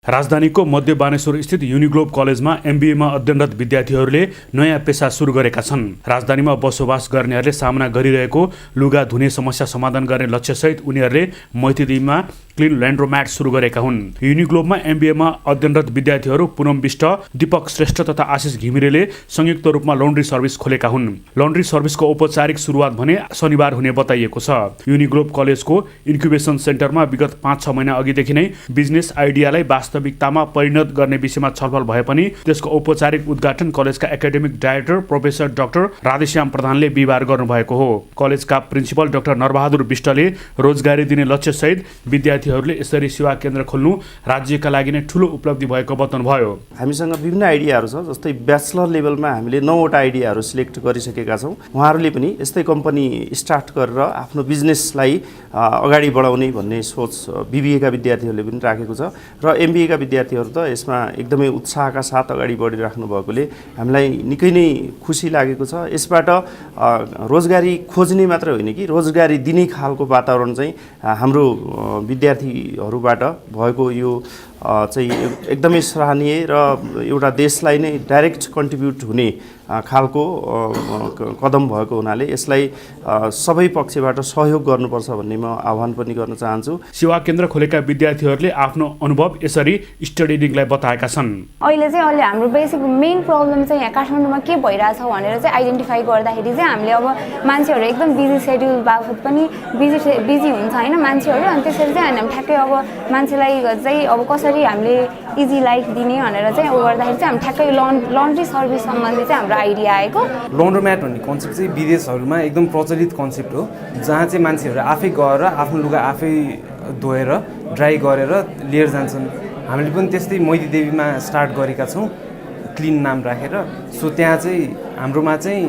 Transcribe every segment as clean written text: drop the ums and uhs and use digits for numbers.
राजधानीको मध्य बानेश्वर स्थित युनिग्लोब कलेजमा एमबीएमा अध्ययनरत विद्यार्थीहरूले नयाँ पेसा सुरु गरेका छन्। राजधानीमा बसोबास गर्नेहरूले सामना गरिरहेको लुगा धुने समस्या समाधान गर्ने लक्ष्यसहित उनीहरूले मैतिदेवीमा क्लिन ल्यान्ड्रोम्याट सुरु गरेका हुन्। युनिग्लोबमा एमबीएमा अध्ययनरत विद्यार्थीहरू पुनम विष्ट, दीपक श्रेष्ठ तथा आशिष घिमिरेले संयुक्त रूपमा लन्ड्री सर्भिस खोलेका हुन्। लन्ड्री सर्भिसको औपचारिक सुरुवात भने शनिबार हुने बताइएको छ। युनिग्लोब कलेजको इन्क्युबेसन सेन्टरमा विगत 5-6 महिना अघिदेखि नै बिजनेस आइडियालाई वास्तविकतामा परिणत गर्ने विषयमा छलफल भए पनि त्यसको औपचारिक उद्घाटन कलेजका academic director professor doctor Radheshyam प्रधानले बिहिबार गर्नुभएको हो। कलेजका प्रिन्सिपल डाक्टर नरबहादुर विष्टले रोजगारी दिने लक्ष्यसहित विद्यार्थीहरूले यसरी सेवा केन्द्र खोल्नु राज्यका लागि नै ठूलो उपलब्धि भएको बताउनुभयो। हामीसँग विभिन्न आइडियाहरू छ, जस्तै ब्याचलर लेभलमा हामीले 9वटा आइडियाहरू सिलेक्ट गरिसकेका छौँ। उहाँहरूले पनि यस्तै कम्पनी स्टार्ट गरेर आफ्नो बिजनेसलाई अगाडि बढाउने भन्ने सोच बीबीएका विद्यार्थीहरूले पनि राखेको छ र एमबीएका विद्यार्थीहरू त यसमा एकदमै उत्साहका साथ अगाडि बढिराख्नु भएकोले हामीलाई निकै नै खुसी लागेको छ। यसबाट रोजगारी खोज्ने मात्र होइन कि रोजगारी दिने खालको वातावरण चाहिँ हाम्रो विद्यार्थीहरूबाट भएको यो चाहिँ एकदमै सराहनीय र एउटा देशलाई नै डाइरेक्ट कन्ट्रिब्युट हुने खालको कदम भएको हुनाले यसलाई सबै पक्षबाट सहयोग गर्नुपर्छ भन्ने म आह्वान पनि गर्न चाहन्छु। सेवा केन्द्र खोलेका विद्यार्थीहरूले आफ्नो अनुभव यसरी स्टडीलिङलाई बताएका छन्। अहिले हाम्रो बेसिक मेन प्रब्लम चाहिँ यहाँ काठमाडौँमा के भइरहेछ भनेर चाहिँ आइडेन्टिफाई गर्दाखेरि चाहिँ हामीले अब मान्छेहरू एकदम बिजी सेड्युल बापत पनि बिजी हुन्छ होइन मान्छेहरू, अनि त्यसरी चाहिँ हामी ठ्याक्कै अब मान्छेलाई चाहिँ अब कसरी हामीले इजी लाइफ दिने भनेर चाहिँ गर्दाखेरि चाहिँ हामी ठ्याक्कै लन्ड्री सर्भिस सम्बन्धी चाहिँ हाम्रो आइडिया आएको। लन्ड्रोम्याट भन्ने कन्सेप्ट चाहिँ विदेशहरूमा एकदम प्रचलित कन्सेप्ट हो, जहाँ चाहिँ मान्छेहरू आफै गएर आफ्नो लुगा आफै धोएर ड्राई गरेर लिएर जान्छन्। हामीले पनि त्यस्तै मैतिदेवीमा स्टार्ट गरेका छौँ, क्लिन नाम राखेर। सो त्यहाँ चाहिँ हाम्रोमा चाहिँ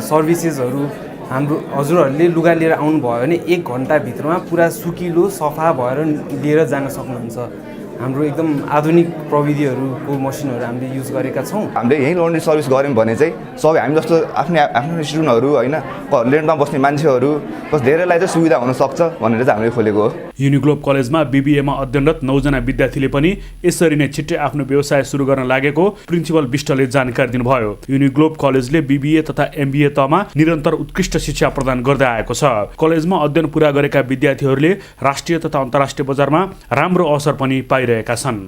सर्भिसेसहरू हाम्रो हजुरहरूले लुगा लिएर आउनुभयो भने 1 घन्टाभित्रमा पुरा सुकिलो सफा भएर लिएर जान सक्नुहुन्छ। हाम्रो एकदम आधुनिक प्रविधिहरूको मसिनहरू हामीले युज गरेका छौँ। हामीले यहीँ लन्ड्री सर्भिस गऱ्यौँ भने चाहिँ सबै हामी जस्तो आफ्नो स्टुडेन्टहरू होइन, रेन्टमा बस्ने मान्छेहरू बस धेरैलाई चाहिँ सुविधा हुनसक्छ भनेर चाहिँ हामीले खोलेको हो। युनिग्लोब कलेजमा बीबीएमा अध्ययनरत 9 जना विद्यार्थीले पनि यसरी नै छिट्टै आफ्नो व्यवसाय सुरु गर्न लागेको प्रिन्सिपल विष्टले जानकारी दिनुभयो। युनिग्लोब कलेजले बीबीए तथा एमबीए तहमा निरन्तर उत्कृष्ट शिक्षा प्रदान गर्दै आएको छ। कलेजमा अध्ययन पूरा गरेका विद्यार्थीहरूले राष्ट्रिय तथा अन्तर्राष्ट्रिय बजारमा राम्रो अवसर पनि पाइरहेका छन्।